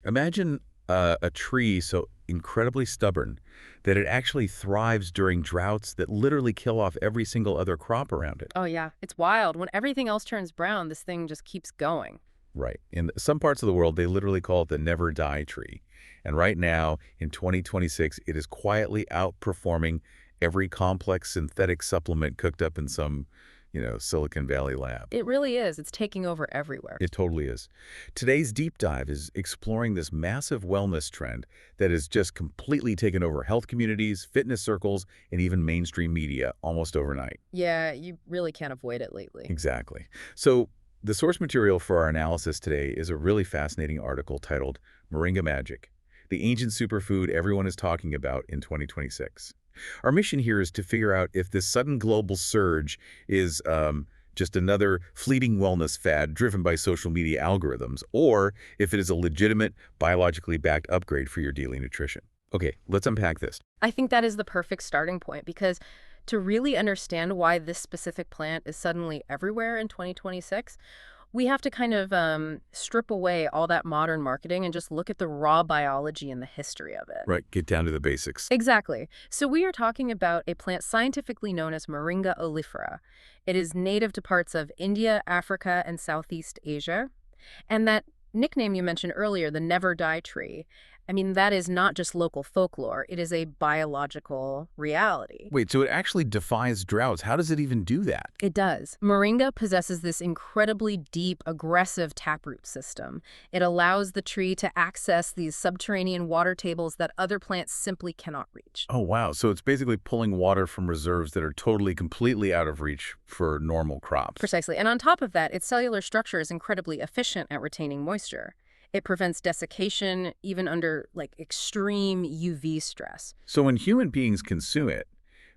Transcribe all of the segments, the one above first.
Imagine a tree so incredibly stubborn that it actually thrives during droughts that literally kill off every single other crop around it. Oh, yeah. It's wild. When everything else turns brown, this thing just keeps going. Right. In some parts of the world, they literally call it the never die tree. And right now, in 2026, it is quietly outperforming every complex synthetic supplement cooked up in some, Silicon Valley lab. It really is. It's taking over everywhere. It totally is. Today's deep dive is exploring this massive wellness trend that has just completely taken over health communities, fitness circles, and even mainstream media almost overnight. Yeah, you really can't avoid it lately. Exactly. So the source material for our analysis today is a really fascinating article titled Moringa Magic, the ancient superfood everyone is talking about in 2026. Our mission here is to figure out if this sudden global surge is just another fleeting wellness fad driven by social media algorithms, or if it is a legitimate, biologically backed upgrade for your daily nutrition. Okay, let's unpack this. I think that is the perfect starting point because to really understand why this specific plant is suddenly everywhere in 2026, we have to kind of strip away all that modern marketing and just look at the raw biology and the history of it. Right, get down to the basics. Exactly. So we are talking about a plant scientifically known as Moringa oleifera. It is native to parts of India, Africa, and Southeast Asia. And that nickname you mentioned earlier, the never die tree, I mean, that is not just local folklore. It is a biological reality. Wait, so it actually defies droughts. How does it even do that? It does. Moringa possesses this incredibly deep, aggressive taproot system. It allows the tree to access these subterranean water tables that other plants simply cannot reach. Oh, wow. So it's basically pulling water from reserves that are totally, completely out of reach for normal crops. Precisely. And on top of that, its cellular structure is incredibly efficient at retaining moisture. It prevents desiccation even under extreme UV stress. So when human beings consume it,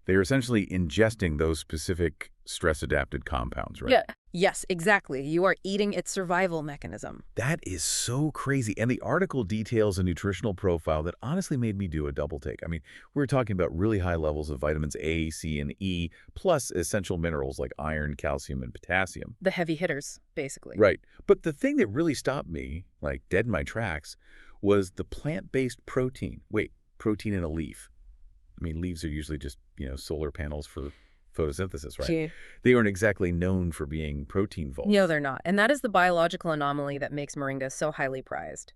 they are essentially ingesting those specific stress-adapted compounds, right? Yeah. Yes, exactly. You are eating its survival mechanism. That is so crazy. And the article details a nutritional profile that honestly made me do a double take. I mean, we're talking about really high levels of vitamins A, C, and E, plus essential minerals like iron, calcium, and potassium. The heavy hitters, basically. Right. But the thing that really stopped me, dead in my tracks, was the plant-based protein. Wait, protein in a leaf. I mean, leaves are usually just, solar panels for photosynthesis, right? Yeah. They aren't exactly known for being protein vaults. No, they're not. And that is the biological anomaly that makes moringa so highly prized.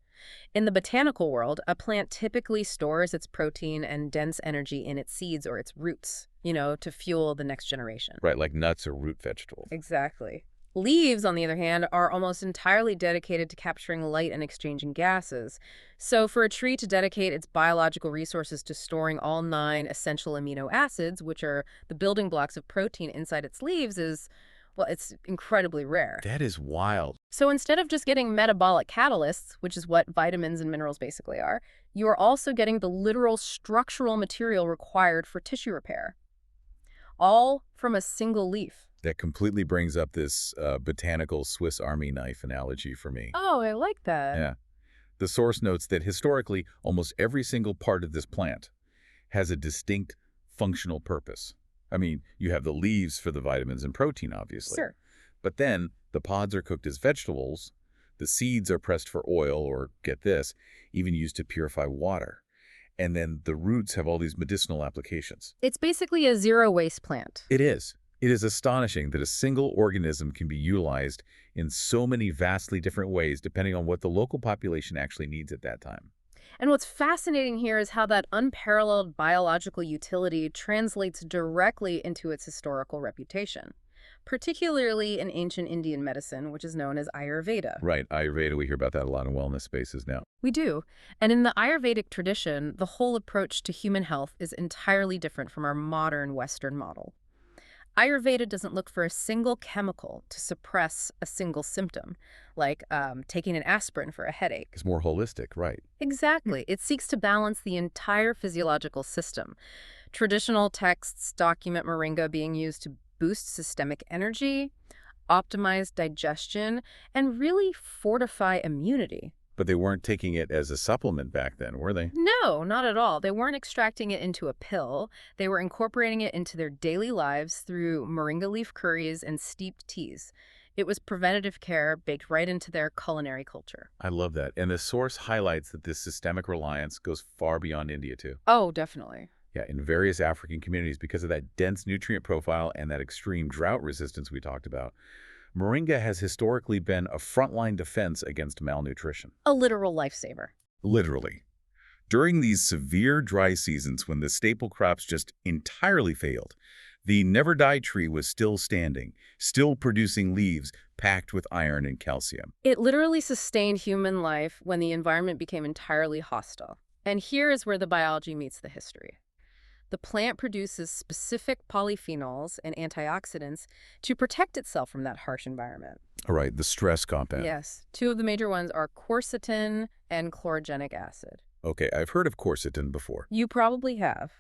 In the botanical world, a plant typically stores its protein and dense energy in its seeds or its roots, to fuel the next generation. Right, like nuts or root vegetables. Exactly. Leaves, on the other hand, are almost entirely dedicated to capturing light and exchanging gases. So for a tree to dedicate its biological resources to storing all 9 essential amino acids, which are the building blocks of protein inside its leaves, it's incredibly rare. That is wild. So instead of just getting metabolic catalysts, which is what vitamins and minerals basically are, you are also getting the literal structural material required for tissue repair, all from a single leaf. That completely brings up this botanical Swiss Army knife analogy for me. Oh, I like that. Yeah. The source notes that historically, almost every single part of this plant has a distinct functional purpose. I mean, you have the leaves for the vitamins and protein, obviously. Sure. But then the pods are cooked as vegetables, the seeds are pressed for oil, or get this, even used to purify water. And then the roots have all these medicinal applications. It's basically a zero-waste plant. It is. It is astonishing that a single organism can be utilized in so many vastly different ways depending on what the local population actually needs at that time. And what's fascinating here is how that unparalleled biological utility translates directly into its historical reputation, particularly in ancient Indian medicine, which is known as Ayurveda. Right, Ayurveda, we hear about that a lot in wellness spaces now. We do. And in the Ayurvedic tradition, the whole approach to human health is entirely different from our modern Western model. Ayurveda doesn't look for a single chemical to suppress a single symptom, like taking an aspirin for a headache. It's more holistic, right? Exactly. It seeks to balance the entire physiological system. Traditional texts document moringa being used to boost systemic energy, optimize digestion, and really fortify immunity. But they weren't taking it as a supplement back then, were they? No, not at all. They weren't extracting it into a pill. They were incorporating it into their daily lives through moringa leaf curries and steeped teas. It was preventative care baked right into their culinary culture. I love that. And the source highlights that this systemic reliance goes far beyond India, too. Oh, definitely. Yeah, in various African communities, because of that dense nutrient profile and that extreme drought resistance we talked about, moringa has historically been a frontline defense against malnutrition. A literal lifesaver. Literally. During these severe dry seasons when the staple crops just entirely failed, the never-die tree was still standing, still producing leaves packed with iron and calcium. It literally sustained human life when the environment became entirely hostile. And here is where the biology meets the history. The plant produces specific polyphenols and antioxidants to protect itself from that harsh environment. All right, the stress compound. Yes. Two of the major ones are quercetin and chlorogenic acid. Okay, I've heard of quercetin before. You probably have.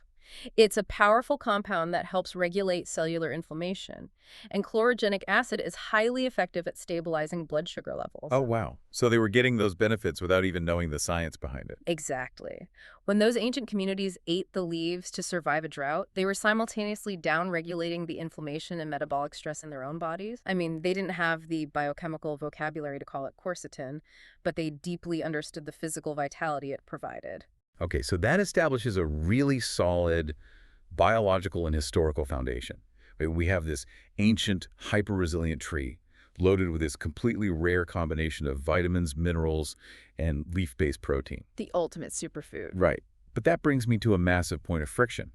It's a powerful compound that helps regulate cellular inflammation, and chlorogenic acid is highly effective at stabilizing blood sugar levels. Oh, wow. So they were getting those benefits without even knowing the science behind it. Exactly. When those ancient communities ate the leaves to survive a drought, they were simultaneously down-regulating the inflammation and metabolic stress in their own bodies. I mean, they didn't have the biochemical vocabulary to call it quercetin, but they deeply understood the physical vitality it provided. Okay, so that establishes a really solid biological and historical foundation. Right, we have this ancient, hyper-resilient tree loaded with this completely rare combination of vitamins, minerals, and leaf-based protein. The ultimate superfood. Right. But that brings me to a massive point of friction.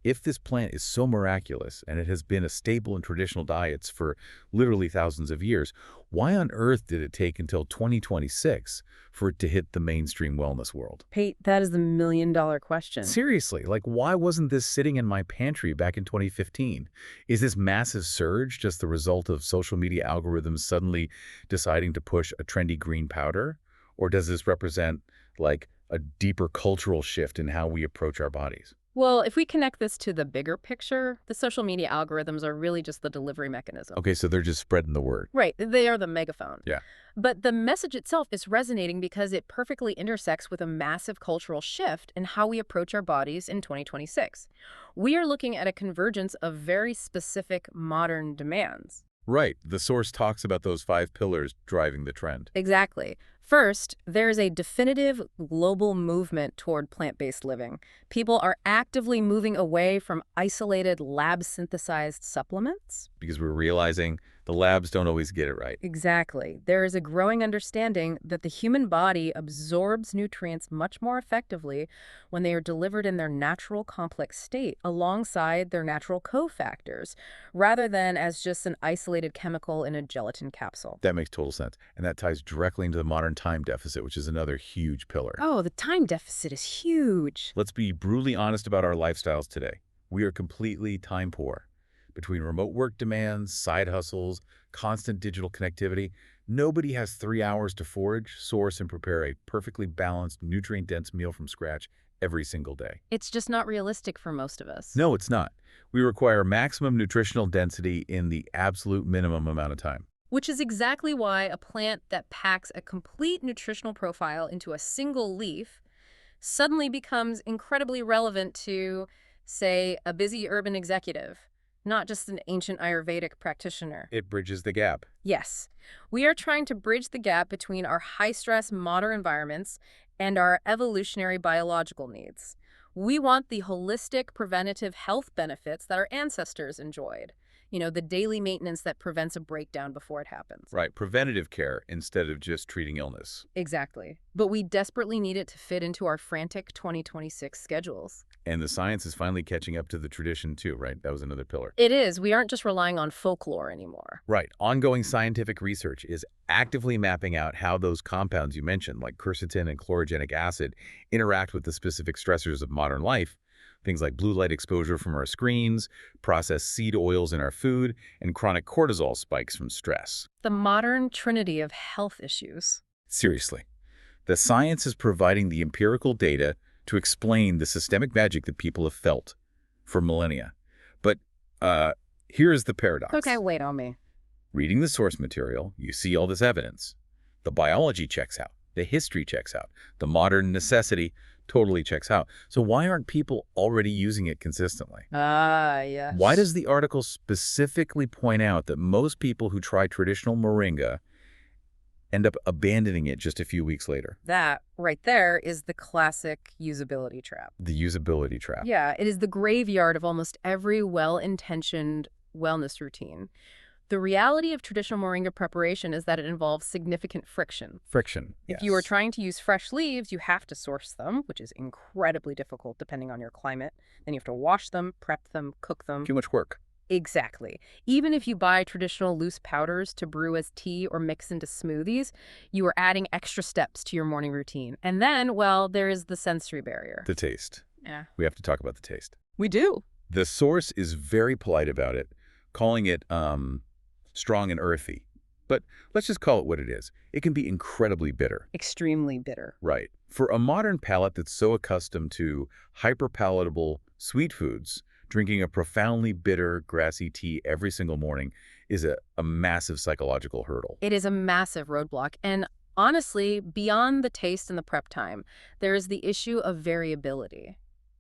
If this plant is so miraculous and it has been a staple in traditional diets for literally thousands of years, why on earth did it take until 2026 for it to hit the mainstream wellness world? Pate, that is the million-dollar question. Seriously, like why wasn't this sitting in my pantry back in 2015? Is this massive surge just the result of social media algorithms suddenly deciding to push a trendy green powder? Or does this represent like a deeper cultural shift in how we approach our bodies? Well, if we connect this to the bigger picture, the social media algorithms are really just the delivery mechanism. Okay, so they're just spreading the word. Right, they are the megaphone. Yeah. But the message itself is resonating because it perfectly intersects with a massive cultural shift in how we approach our bodies in 2026. We are looking at a convergence of very specific modern demands. Right. The source talks about those 5 pillars driving the trend. Exactly. First, there is a definitive global movement toward plant-based living. People are actively moving away from isolated lab-synthesized supplements. Because we're realizing the labs don't always get it right. Exactly. There is a growing understanding that the human body absorbs nutrients much more effectively when they are delivered in their natural complex state alongside their natural cofactors, rather than as just an isolated chemical in a gelatin capsule. That makes total sense. And that ties directly into the modern time deficit, which is another huge pillar. Oh, the time deficit is huge. Let's be brutally honest about our lifestyles today. We are completely time poor. Between remote work demands, side hustles, constant digital connectivity, nobody has 3 hours to forage, source, and prepare a perfectly balanced, nutrient-dense meal from scratch every single day. It's just not realistic for most of us. No, it's not. We require maximum nutritional density in the absolute minimum amount of time. Which is exactly why a plant that packs a complete nutritional profile into a single leaf suddenly becomes incredibly relevant to, say, a busy urban executive, not just an ancient Ayurvedic practitioner. It bridges the gap. Yes, we are trying to bridge the gap between our high-stress modern environments and our evolutionary biological needs. We want the holistic preventative health benefits that our ancestors enjoyed. You know, the daily maintenance that prevents a breakdown before it happens. Right, preventative care instead of just treating illness. Exactly. But we desperately need it to fit into our frantic 2026 schedules. And the science is finally catching up to the tradition too, right? That was another pillar. It is. We aren't just relying on folklore anymore. Right. Ongoing scientific research is actively mapping out how those compounds you mentioned, like quercetin and chlorogenic acid, interact with the specific stressors of modern life. Things like blue light exposure from our screens, processed seed oils in our food, and chronic cortisol spikes from stress. The modern trinity of health issues. Seriously. The science is providing the empirical data to explain the systemic magic that people have felt for millennia. But here is the paradox. Okay, wait on me. Reading the source material, you see all this evidence. The biology checks out. The history checks out. The modern necessity Totally checks out. So why aren't people already using it consistently? Ah, Why yes. does the article specifically point out that most people who try traditional moringa end up abandoning it just a few weeks later? That right there is the classic usability trap. The usability trap. Yeah, it is the graveyard of almost every well-intentioned wellness routine. The reality of traditional moringa preparation is that it involves significant friction. Friction. If you are Yes. trying to use fresh leaves, you have to source them, which is incredibly difficult depending on your climate. Then you have to wash them, prep them, cook them. Too much work. Exactly. Even if you buy traditional loose powders to brew as tea or mix into smoothies, you are adding extra steps to your morning routine. And then, well, there is the sensory barrier. The taste. Yeah. We have to talk about the taste. We do. The source is very polite about it, calling it strong and earthy. But let's just call it what it is. It can be incredibly bitter. Extremely bitter. Right. For a modern palate that's so accustomed to hyperpalatable sweet foods, drinking a profoundly bitter, grassy tea every single morning is a massive psychological hurdle. It is a massive roadblock. And honestly, beyond the taste and the prep time, there is the issue of variability.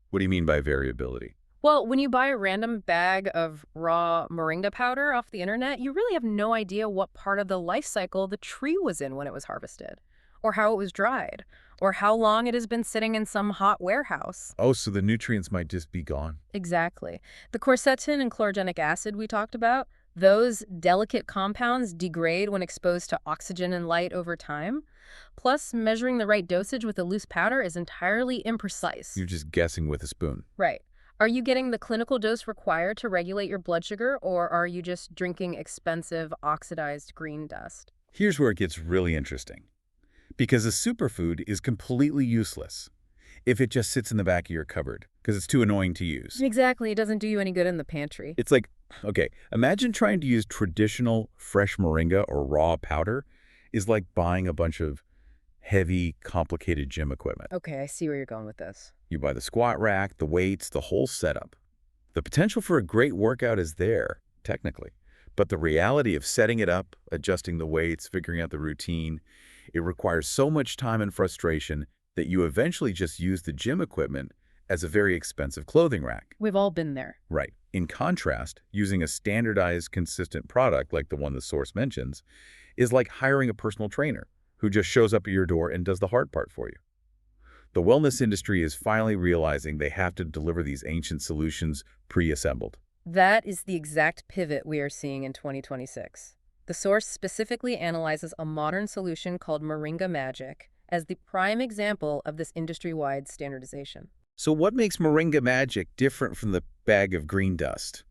What do you mean by variability? Well, when you buy a random bag of raw moringa powder off the internet, you really have no idea what part of the life cycle the tree was in when it was harvested, or how it was dried, or how long it has been sitting in some hot warehouse. Oh, so the nutrients might just be gone. Exactly. The quercetin and chlorogenic acid we talked about, those delicate compounds degrade when exposed to oxygen and light over time. Plus, measuring the right dosage with a loose powder is entirely imprecise. You're just guessing with a spoon. Right. Are you getting the clinical dose required to regulate your blood sugar, or are you just drinking expensive oxidized green dust? Here's where it gets really interesting. Because a superfood is completely useless if it just sits in the back of your cupboard, because it's too annoying to use. Exactly. It doesn't do you any good in the pantry. It's like, okay, imagine trying to use traditional fresh moringa or raw powder is like buying a bunch of heavy, complicated gym equipment. Okay, I see where you're going with this. You buy the squat rack, the weights, the whole setup. The potential for a great workout is there, technically. But the reality of setting it up, adjusting the weights, figuring out the routine, it requires so much time and frustration that you eventually just use the gym equipment as a very expensive clothing rack. We've all been there. Right. In contrast, using a standardized, consistent product like the one the source mentions is like hiring a personal trainer who just shows up at your door and does the hard part for you. The wellness industry is finally realizing they have to deliver these ancient solutions pre-assembled. That is the exact pivot we are seeing in 2026. The source specifically analyzes a modern solution called Moringa Magic as the prime example of this industry-wide standardization. So what makes Moringa Magic different from the bag of green dust?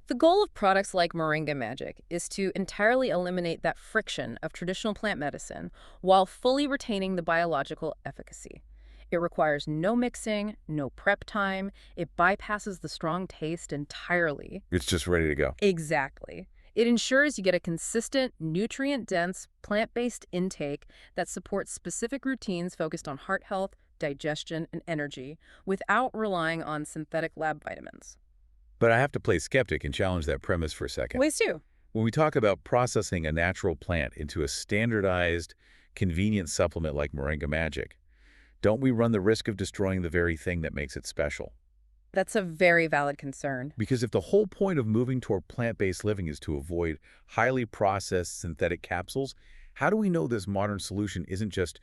The goal of products like Moringa Magic is to entirely eliminate that friction of traditional plant medicine while fully retaining the biological efficacy. It requires no mixing, no prep time. It bypasses the strong taste entirely. It's just ready to go. Exactly. It ensures you get a consistent, nutrient-dense, plant-based intake that supports specific routines focused on heart health, digestion, and energy without relying on synthetic lab vitamins. But I have to play skeptic and challenge that premise for a second. Ways too. When we talk about processing a natural plant into a standardized, convenient supplement like Moringa Magic, don't we run the risk of destroying the very thing that makes it special? That's a very valid concern. Because if the whole point of moving toward plant-based living is to avoid highly processed synthetic capsules, how do we know this modern solution isn't just,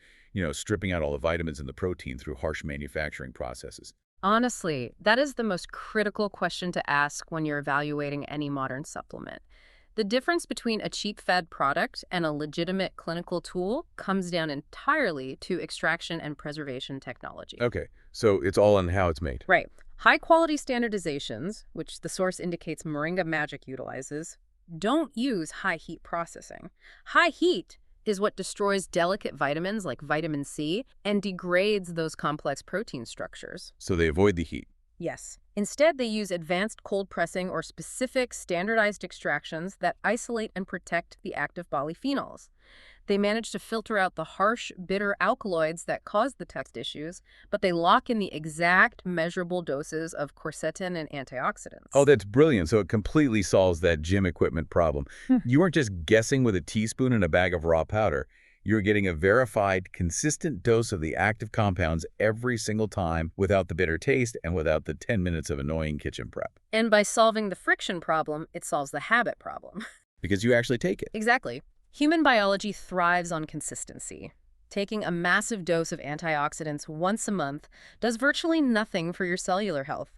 stripping out all the vitamins and the protein through harsh manufacturing processes? Honestly, that is the most critical question to ask when you're evaluating any modern supplement. The difference between a cheap fad product and a legitimate clinical tool comes down entirely to extraction and preservation technology. Okay, so it's all on how it's made. Right. High-quality standardizations, which the source indicates Moringa Magic utilizes, don't use high-heat processing. High heat is what destroys delicate vitamins like vitamin C and degrades those complex protein structures. So they avoid the heat. Yes. Instead, they use advanced cold pressing or specific standardized extractions that isolate and protect the active polyphenols. They manage to filter out the harsh, bitter alkaloids that cause the text issues, but they lock in the exact measurable doses of quercetin and antioxidants. Oh, that's brilliant. So it completely solves that gym equipment problem. You weren't just guessing with a teaspoon and a bag of raw powder. You're getting a verified, consistent dose of the active compounds every single time without the bitter taste and without the 10 minutes of annoying kitchen prep. And by solving the friction problem, it solves the habit problem. Because you actually take it. Exactly. Human biology thrives on consistency. Taking a massive dose of antioxidants once a month does virtually nothing for your cellular health.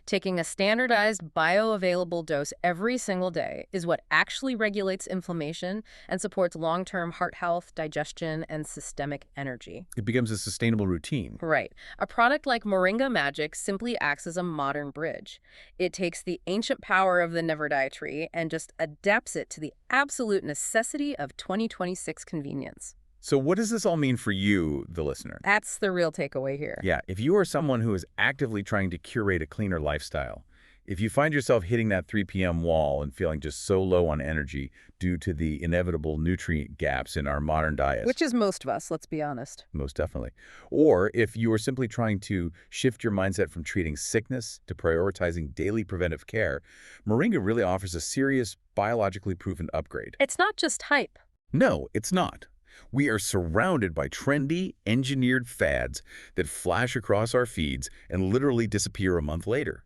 Taking a standardized bioavailable dose every single day is what actually regulates inflammation and supports long-term heart health, digestion, and systemic energy. It becomes a sustainable routine. Right. A product like Moringa Magic simply acts as a modern bridge. It takes the ancient power of the never die tree and just adapts it to the absolute necessity of 2026 convenience. So what does this all mean for you, the listener? That's the real takeaway here. Yeah, if you are someone who is actively trying to curate a cleaner lifestyle, if you find yourself hitting that 3 p.m. wall and feeling just so low on energy due to the inevitable nutrient gaps in our modern diets. Which is most of us, let's be honest. Most definitely. Or if you are simply trying to shift your mindset from treating sickness to prioritizing daily preventive care, Moringa really offers a serious, biologically proven upgrade. It's not just hype. No, it's not. We are surrounded by trendy, engineered fads that flash across our feeds and literally disappear a month later.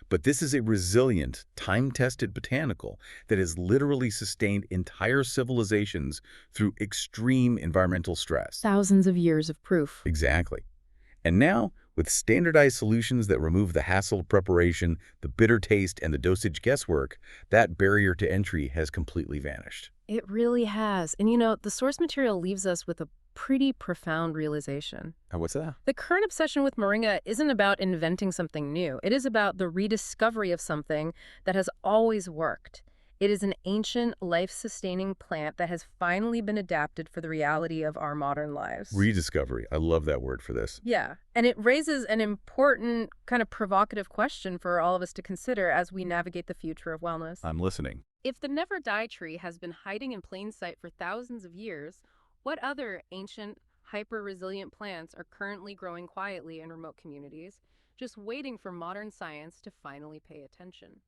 But this is a resilient, time-tested botanical that has literally sustained entire civilizations through extreme environmental stress. Thousands of years of proof. Exactly. And now, with standardized solutions that remove the hassle of preparation, the bitter taste, and the dosage guesswork, that barrier to entry has completely vanished. It really has. And the source material leaves us with a pretty profound realization. What's that? The current obsession with Moringa isn't about inventing something new. It is about the rediscovery of something that has always worked. It is an ancient, life-sustaining plant that has finally been adapted for the reality of our modern lives. Rediscovery. I love that word for this. Yeah, and it raises an important, kind of provocative question for all of us to consider as we navigate the future of wellness. I'm listening. If the never die tree has been hiding in plain sight for thousands of years, what other ancient, hyper-resilient plants are currently growing quietly in remote communities, just waiting for modern science to finally pay attention?